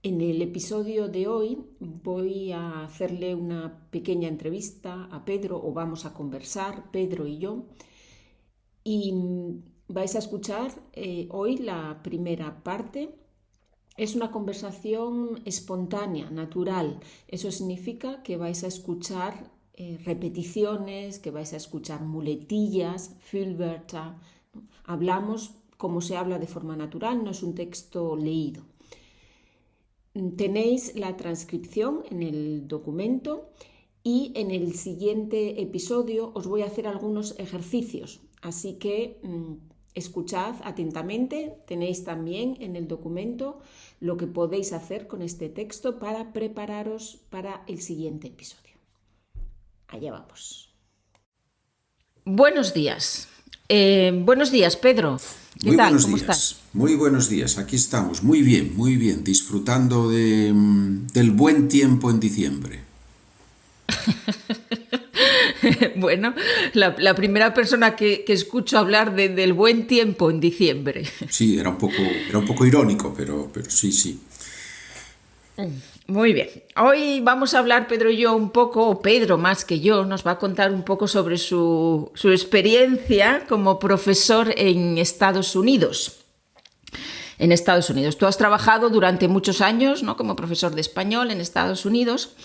En el episodio de hoy voy a hacerle una pequeña entrevista a Pedro, o vamos a conversar, Pedro y yo, y vais a escuchar hoy la primera parte. Es una conversación espontánea, natural. Eso significa que vais a escuchar repeticiones, que vais a escuchar muletillas, Füllwörter, ¿no? Hablamos como se habla de forma natural, no es un texto leído. Tenéis la transcripción en el documento y en el siguiente episodio os voy a hacer algunos ejercicios, así que escuchad atentamente. Tenéis también en el documento lo que podéis hacer con este texto para prepararos para el siguiente episodio. Allá vamos. Buenos días. Buenos días, Pedro. ¿Qué Muy tal? buenos ¿Cómo días, estás? muy buenos días. Aquí estamos, muy bien, disfrutando del buen tiempo en diciembre. Bueno, la primera persona que escucho hablar del buen tiempo en diciembre. Sí, era un poco irónico, pero sí. Muy bien. Hoy vamos a hablar Pedro y yo un poco, o Pedro más que yo, nos va a contar un poco sobre su experiencia como profesor en Estados Unidos. En Estados Unidos. Tú has trabajado durante muchos años, ¿no?, como profesor de español en Estados Unidos.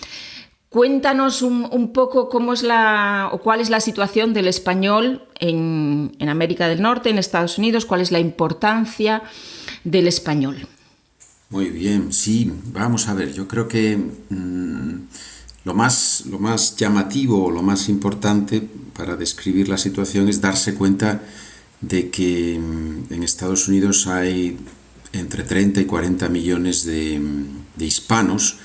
Cuéntanos un poco cómo es o cuál es la situación del español en América del Norte, en Estados Unidos, cuál es la importancia del español. Muy bien, sí, vamos a ver, yo creo que lo más llamativo, lo más importante para describir la situación es darse cuenta de que en Estados Unidos hay entre 30 y 40 millones de hispanos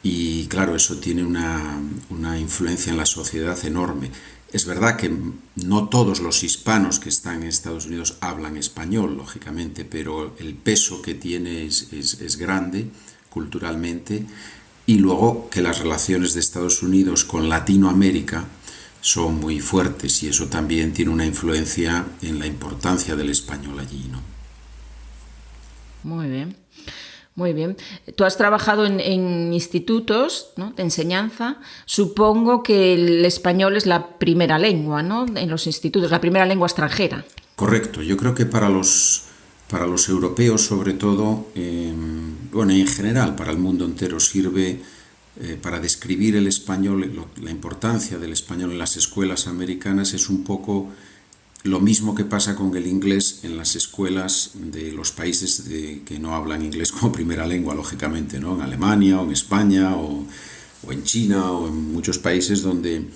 y claro, eso tiene una influencia en la sociedad enorme. Es verdad que no todos los hispanos que están en Estados Unidos hablan español, lógicamente, pero el peso que tiene es grande culturalmente, y luego que las relaciones de Estados Unidos con Latinoamérica son muy fuertes y eso también tiene una influencia en la importancia del español allí, ¿no? Muy bien. Muy bien. Tú has trabajado en institutos, ¿no?, de enseñanza. Supongo que el español es la primera lengua, ¿no?, en los institutos, la primera lengua extranjera. Correcto. Yo creo que para los europeos, sobre todo, bueno, en general, para el mundo entero, sirve para describir el español, la importancia del español en las escuelas americanas es un poco lo mismo que pasa con el inglés en las escuelas de los países que no hablan inglés como primera lengua, lógicamente, ¿no? En Alemania o en España o en China o en muchos países donde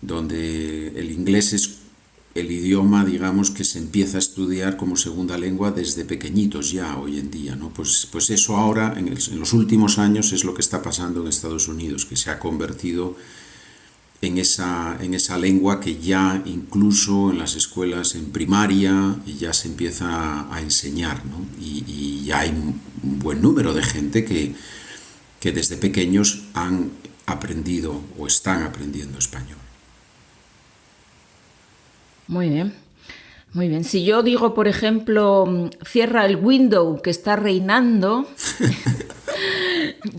el inglés es el idioma, digamos, que se empieza a estudiar como segunda lengua desde pequeñitos ya hoy en día, ¿no? Pues eso ahora, en los últimos años, es lo que está pasando en Estados Unidos, que se ha convertido en esa lengua que ya incluso en las escuelas en primaria ya se empieza a enseñar, ¿no? Y ya hay un buen número de gente que desde pequeños han aprendido o están aprendiendo español. Muy bien. Muy bien. Si yo digo, por ejemplo, cierra el window que está reinando,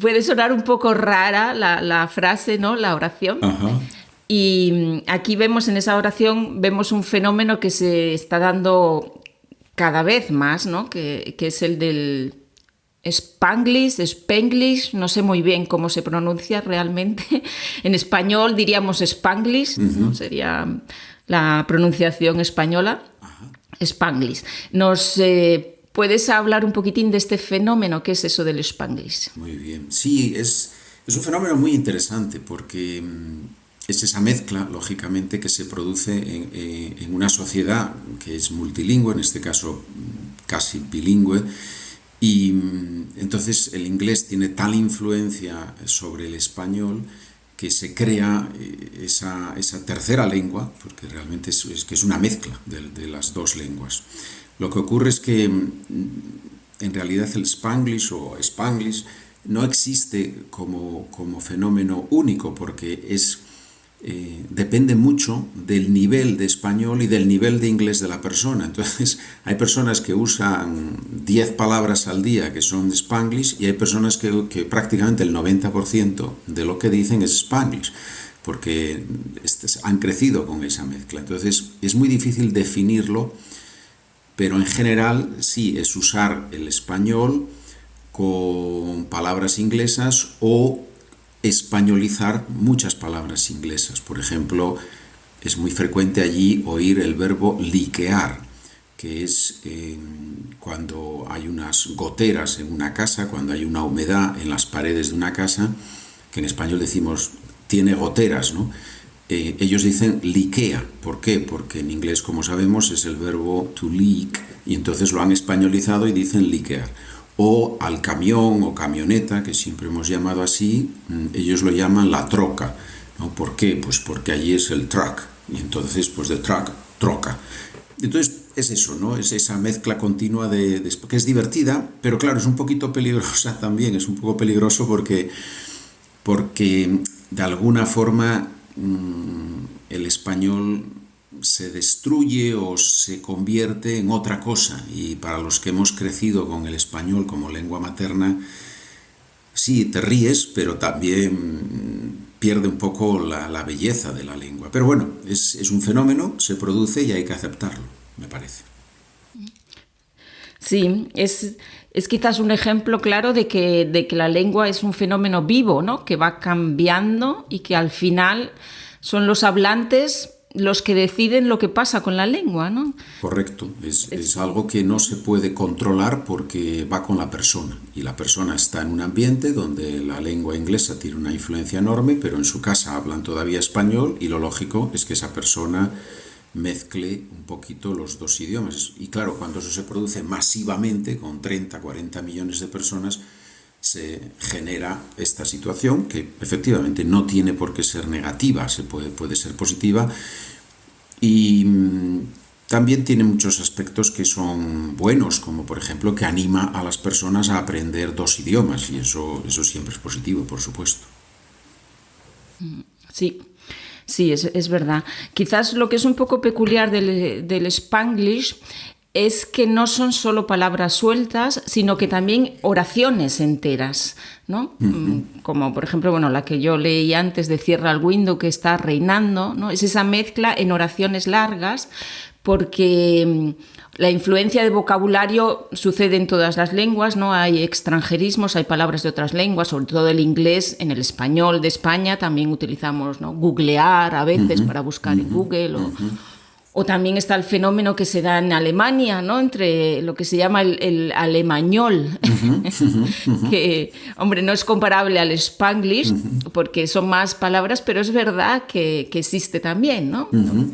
puede sonar un poco rara la frase, ¿no?, la oración. Ajá. Y aquí vemos, en esa oración, vemos un fenómeno que se está dando cada vez más, ¿no?, que es el del Spanglish, no sé muy bien cómo se pronuncia realmente. En español diríamos Spanglish, ¿no? Sería la pronunciación española. Spanglish. ¿Puedes hablar un poquitín de este fenómeno? ¿Qué es eso del Spanglish? Muy bien. Sí, es un fenómeno muy interesante porque es esa mezcla, lógicamente, que se produce en una sociedad que es multilingüe, en este caso casi bilingüe, y entonces el inglés tiene tal influencia sobre el español que se crea esa tercera lengua, porque realmente es una mezcla de las dos lenguas. Lo que ocurre es que en realidad el Spanglish o Spanglish no existe como fenómeno único, porque es depende mucho del nivel de español y del nivel de inglés de la persona. Entonces, hay personas que usan 10 palabras al día que son Spanglish y hay personas que prácticamente el 90% de lo que dicen es Spanglish, porque han crecido con esa mezcla. Entonces, es muy difícil definirlo, pero en general sí, es usar el español con palabras inglesas o españolizar muchas palabras inglesas. Por ejemplo, es muy frecuente allí oír el verbo liquear, que es cuando hay unas goteras en una casa, cuando hay una humedad en las paredes de una casa, que en español decimos tiene goteras, ¿no? Ellos dicen liquea. ¿Por qué? Porque en inglés, como sabemos, es el verbo to leak, y entonces lo han españolizado y dicen liquear. O al camión o camioneta, que siempre hemos llamado así, ellos lo llaman la troca, ¿no? ¿Por qué? Pues porque allí es el truck, y entonces pues de truck, troca. Entonces es eso, ¿no? Es esa mezcla continua que es divertida, pero claro, es un poquito peligrosa también, es un poco peligroso porque de alguna forma el español se destruye o se convierte en otra cosa, y para los que hemos crecido con el español como lengua materna, sí, te ríes, pero también pierde un poco la belleza de la lengua. Pero bueno, es un fenómeno, se produce y hay que aceptarlo, me parece. Sí, es quizás un ejemplo claro de que la lengua es un fenómeno vivo, ¿no? Que va cambiando y que al final son los hablantes los que deciden lo que pasa con la lengua, ¿no? Correcto, es algo que no se puede controlar porque va con la persona, y la persona está en un ambiente donde la lengua inglesa tiene una influencia enorme, pero en su casa hablan todavía español, y lo lógico es que esa persona mezcle un poquito los dos idiomas. Y claro, cuando eso se produce masivamente, con 30, 40 millones de personas, se genera esta situación que efectivamente no tiene por qué ser negativa, puede ser positiva, y también tiene muchos aspectos que son buenos, como por ejemplo que anima a las personas a aprender dos idiomas, y eso siempre es positivo, por supuesto. Sí. Sí, es verdad. Quizás lo que es un poco peculiar del Spanglish es que no son solo palabras sueltas, sino que también oraciones enteras, ¿no? Como por ejemplo, bueno, la que yo leí antes de cierra el window, que está reinando, ¿no? Es esa mezcla en oraciones largas, porque la influencia de vocabulario sucede en todas las lenguas, ¿no? Hay extranjerismos, hay palabras de otras lenguas, sobre todo el inglés. En el español de España también utilizamos, ¿no? Googlear a veces para buscar en Google, o también está el fenómeno que se da en Alemania, ¿no? Entre lo que se llama el alemañol, que, hombre, no es comparable al Spanglish, porque son más palabras, pero es verdad que existe también, ¿no?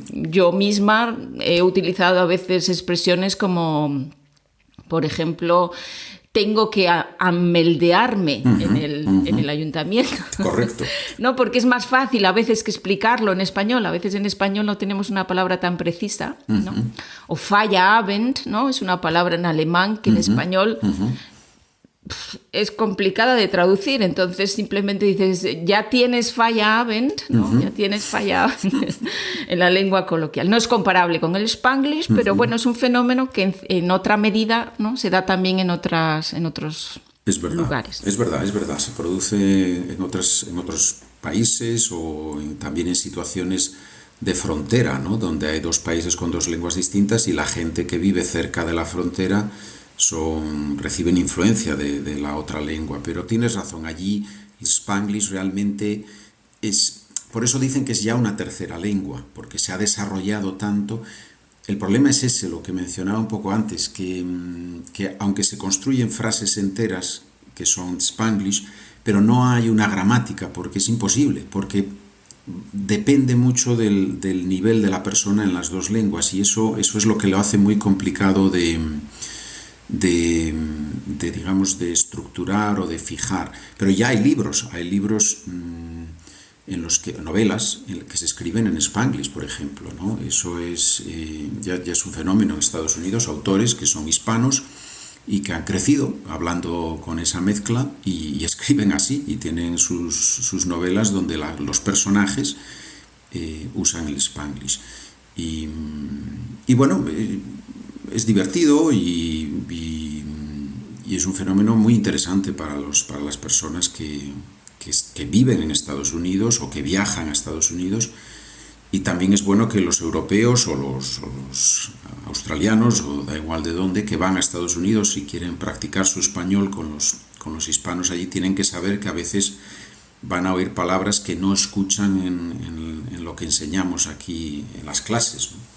Yo misma he utilizado a veces expresiones como, por ejemplo, tengo que ameldearme en el ayuntamiento. Correcto. No, porque es más fácil a veces que explicarlo en español. A veces en español no tenemos una palabra tan precisa, ¿no? O Feierabend, ¿no? Es una palabra en alemán que en español es complicada de traducir. Entonces simplemente dices, ya tienes Feierabend, ¿no? Ya tienes Feierabend en la lengua coloquial. No es comparable con el Spanglish, pero bueno, es un fenómeno que en otra medida, ¿no? Se da también en otros lugares. Es verdad. Se produce en otros países o también en situaciones de frontera, ¿no? Donde hay dos países con dos lenguas distintas y la gente que vive cerca de la frontera reciben influencia de la otra lengua. Pero tienes razón, allí el Spanglish realmente es... Por eso dicen que es ya una tercera lengua, porque se ha desarrollado tanto. El problema es ese, lo que mencionaba un poco antes, que aunque se construyen frases enteras que son Spanglish, pero no hay una gramática, porque es imposible, porque depende mucho del nivel de la persona en las dos lenguas, y eso es lo que lo hace muy complicado digamos, de estructurar o de fijar. Pero ya hay libros en los que novelas que se escriben en Spanglish, por ejemplo, ¿no? Eso ya es un fenómeno en Estados Unidos, autores que son hispanos y que han crecido hablando con esa mezcla y escriben así, y tienen sus novelas donde los personajes usan el Spanglish. Y bueno, es divertido y es un fenómeno muy interesante para las personas que viven en Estados Unidos o que viajan a Estados Unidos. Y también es bueno que los europeos o los australianos, o da igual de dónde, que van a Estados Unidos y quieren practicar su español con los hispanos allí, tienen que saber que a veces van a oír palabras que no escuchan en lo que enseñamos aquí en las clases, ¿no?